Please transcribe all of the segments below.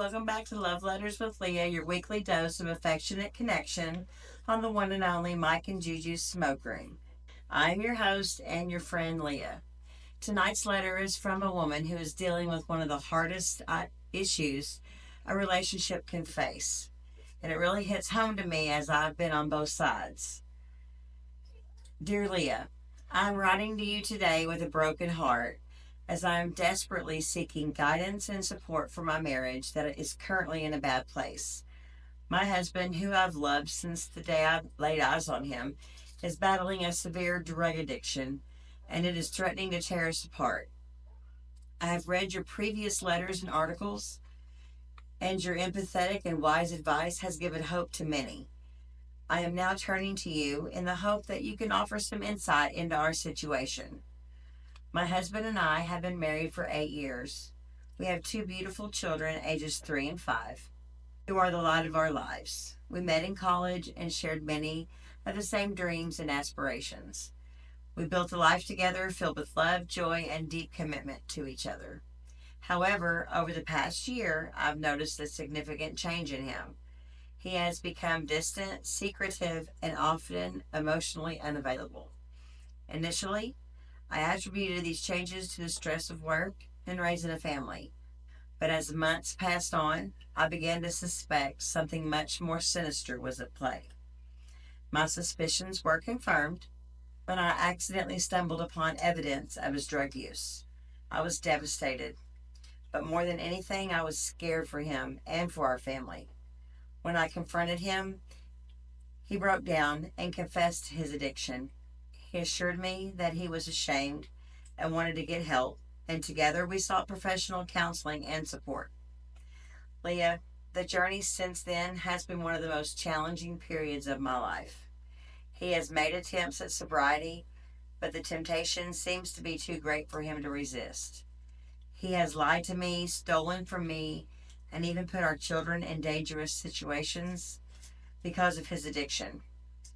welcome back to Love Letters with Leah, your weekly dose of affectionate connection on the one and only Mike and Juju's Smoke Room. I'm your host and your friend Leah. Tonight's letter is from a woman who is dealing with one of the hardest issues a relationship can face. And it really hits home to me as I've been on both sides. Dear Leah, I'm writing to you today with a broken heart as I am desperately seeking guidance and support for my marriage that is currently in a bad place. My husband, who I've loved since the day I laid eyes on him, is battling a severe drug addiction, and it is threatening to tear us apart. I have read your previous letters and articles, and your empathetic and wise advice has given hope to many. I am now turning to you in the hope that you can offer some insight into our situation. My husband and I have been married for 8 years. We have 2 beautiful children, ages 3 and 5, who are the light of our lives. We met in college and shared many of the same dreams and aspirations. We built a life together filled with love, joy, and deep commitment to each other. However, over the past year, I've noticed a significant change in him. He has become distant, secretive, and often emotionally unavailable. Initially, I attributed these changes to the stress of work and raising a family. But as months passed on, I began to suspect something much more sinister was at play. My suspicions were confirmed when I accidentally stumbled upon evidence of his drug use. I was devastated, but more than anything, I was scared for him and for our family. When I confronted him, he broke down and confessed his addiction. He assured me that he was ashamed and wanted to get help, and together we sought professional counseling and support. Leah, the journey since then has been one of the most challenging periods of my life. He has made attempts at sobriety, but the temptation seems to be too great for him to resist. He has lied to me, stolen from me, and even put our children in dangerous situations because of his addiction.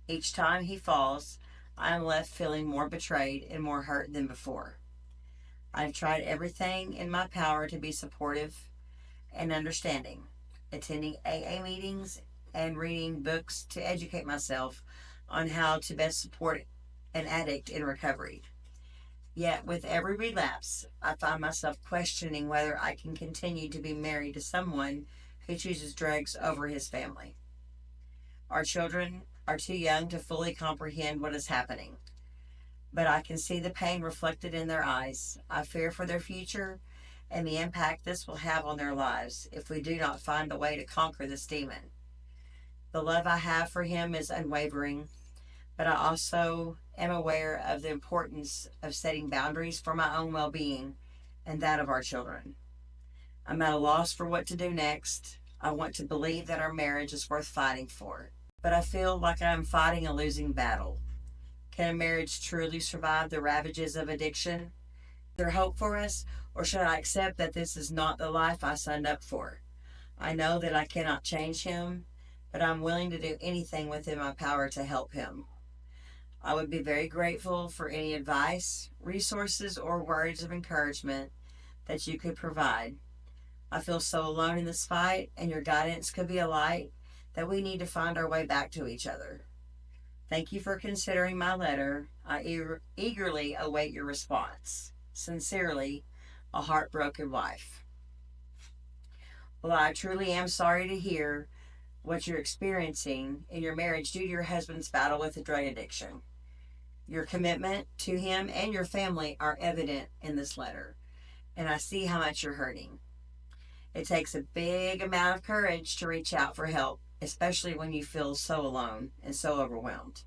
Each time he falls, I am left feeling more betrayed and more hurt than before. I've tried everything in my power to be supportive and understanding, attending AA meetings and reading books to educate myself on how to best support an addict in recovery. Yet, with every relapse, I find myself questioning whether I can continue to be married to someone who chooses drugs over his family. Our children are too young to fully comprehend what is happening, but I can see the pain reflected in their eyes. I fear for their future and the impact this will have on their lives if we do not find a way to conquer this demon. The love I have for him is unwavering, but I also am aware of the importance of setting boundaries for my own well-being and that of our children. I'm at a loss for what to do next. I want to believe that our marriage is worth fighting for, but I feel like I am fighting a losing battle. Can a marriage truly survive the ravages of addiction? Is there hope for us, or should I accept that this is not the life I signed up for? I know that I cannot change him, but I'm willing to do anything within my power to help him. I would be very grateful for any advice, resources, or words of encouragement that you could provide. I feel so alone in this fight, and your guidance could be a light that we need to find our way back to each other. Thank you for considering my letter. I eagerly await your response. Sincerely, a heartbroken wife. Well, I truly am sorry to hear what you're experiencing in your marriage due to your husband's battle with a drug addiction. Your commitment to him and your family are evident in this letter, and I see how much you're hurting. It takes a big amount of courage to reach out for help, especially when you feel so alone and so overwhelmed.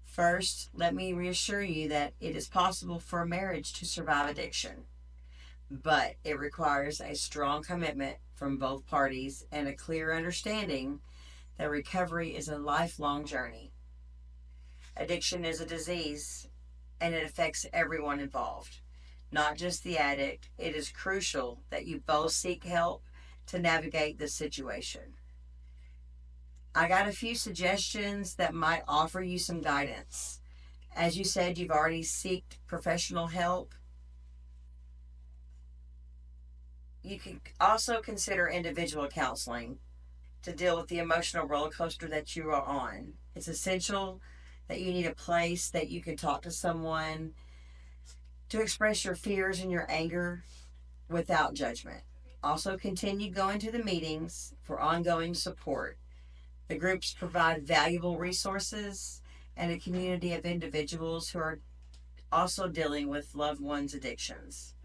First, let me reassure you that it is possible for a marriage to survive addiction, but it requires a strong commitment from both parties and a clear understanding that recovery is a lifelong journey. Addiction is a disease, and it affects everyone involved, not just the addict. It is crucial that you both seek help to navigate this situation. I got a few suggestions that might offer you some guidance. As you said, you've already sought professional help. You can also consider individual counseling to deal with the emotional roller coaster that you are on. It's essential that you need a place that you can talk to someone to express your fears and your anger without judgment. Also, continue going to the meetings for ongoing support. The groups provide valuable resources and a community of individuals who are also dealing with loved ones' addictions.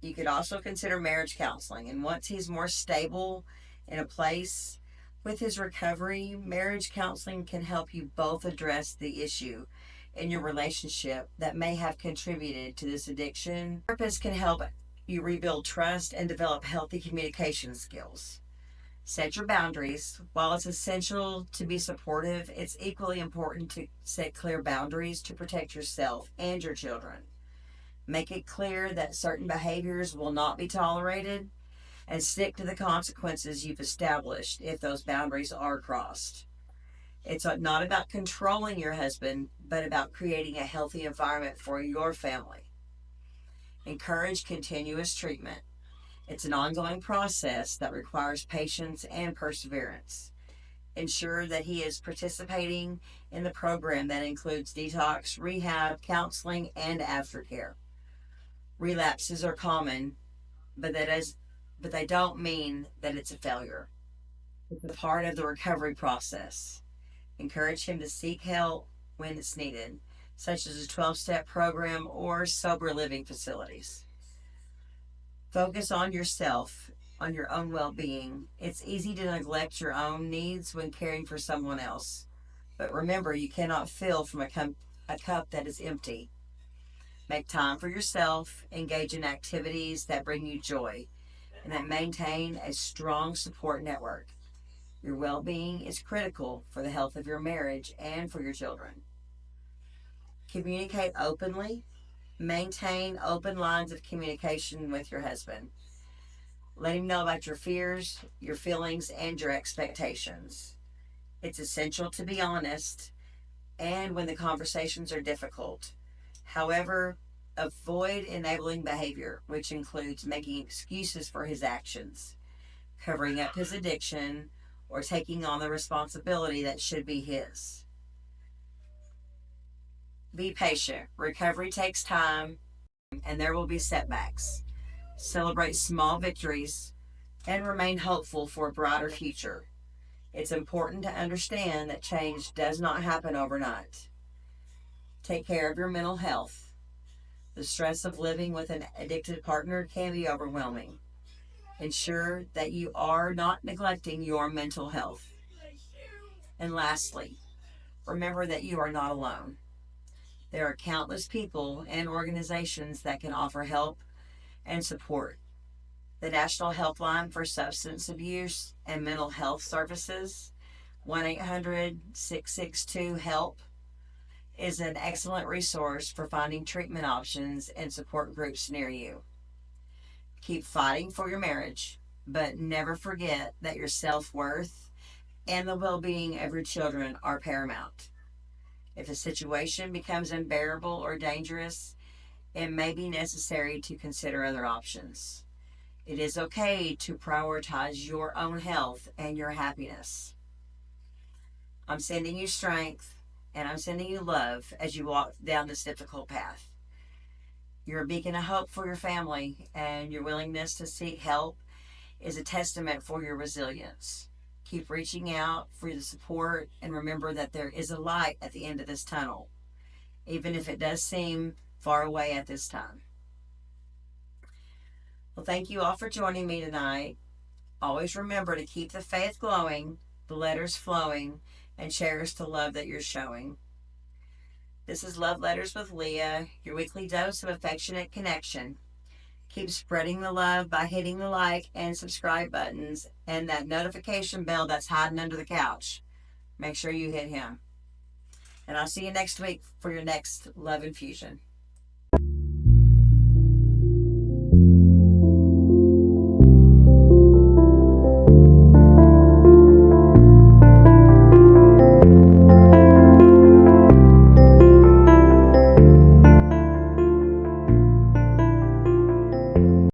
You could also consider marriage counseling, and once he's more stable in a place with his recovery, marriage counseling can help you both address the issue in your relationship that may have contributed to this addiction. Therapists can help you rebuild trust and develop healthy communication skills. Set your boundaries. While it's essential to be supportive, it's equally important to set clear boundaries to protect yourself and your children. Make it clear that certain behaviors will not be tolerated and stick to the consequences you've established if those boundaries are crossed. It's not about controlling your husband, but about creating a healthy environment for your family. Encourage continuous treatment. It's an ongoing process that requires patience and perseverance. Ensure that he is participating in the program that includes detox, rehab, counseling, and aftercare. Relapses are common, but they don't mean that it's a failure. It's a part of the recovery process. Encourage him to seek help when it's needed, such as a 12-step program or sober living facilities. Focus on yourself, on your own well-being. It's easy to neglect your own needs when caring for someone else. But remember, you cannot fill from a cup that is empty. Make time for yourself, engage in activities that bring you joy, and that maintain a strong support network. Your well-being is critical for the health of your marriage and for your children. Communicate openly. Maintain open lines of communication with your husband. Let him know about your fears, your feelings, and your expectations. It's essential to be honest and when the conversations are difficult. However, avoid enabling behavior, which includes making excuses for his actions, covering up his addiction, or taking on the responsibility that should be his. Be patient. Recovery takes time, and there will be setbacks. Celebrate small victories and remain hopeful for a brighter future. It's important to understand that change does not happen overnight. Take care of your mental health. The stress of living with an addicted partner can be overwhelming. Ensure that you are not neglecting your mental health. And lastly, remember that you are not alone. There are countless people and organizations that can offer help and support. The National Helpline for Substance Abuse and Mental Health Services, 1-800-662-HELP, is an excellent resource for finding treatment options and support groups near you. Keep fighting for your marriage, but never forget that your self-worth and the well-being of your children are paramount. If a situation becomes unbearable or dangerous, it may be necessary to consider other options. It is okay to prioritize your own health and your happiness. I'm sending you strength and I'm sending you love as you walk down this difficult path. You're a beacon of hope for your family, and your willingness to seek help is a testament for your resilience. Keep reaching out for the support and remember that there is a light at the end of this tunnel, even if it does seem far away at this time. Well, thank you all for joining me tonight. Always remember to keep the faith glowing, the letters flowing, and cherish the love that you're showing. This is Love Letters with Leah, your weekly dose of affectionate connection. Keep spreading the love by hitting the like and subscribe buttons and that notification bell that's hiding under the couch. Make sure you hit him. And I'll see you next week for your next Love Infusion.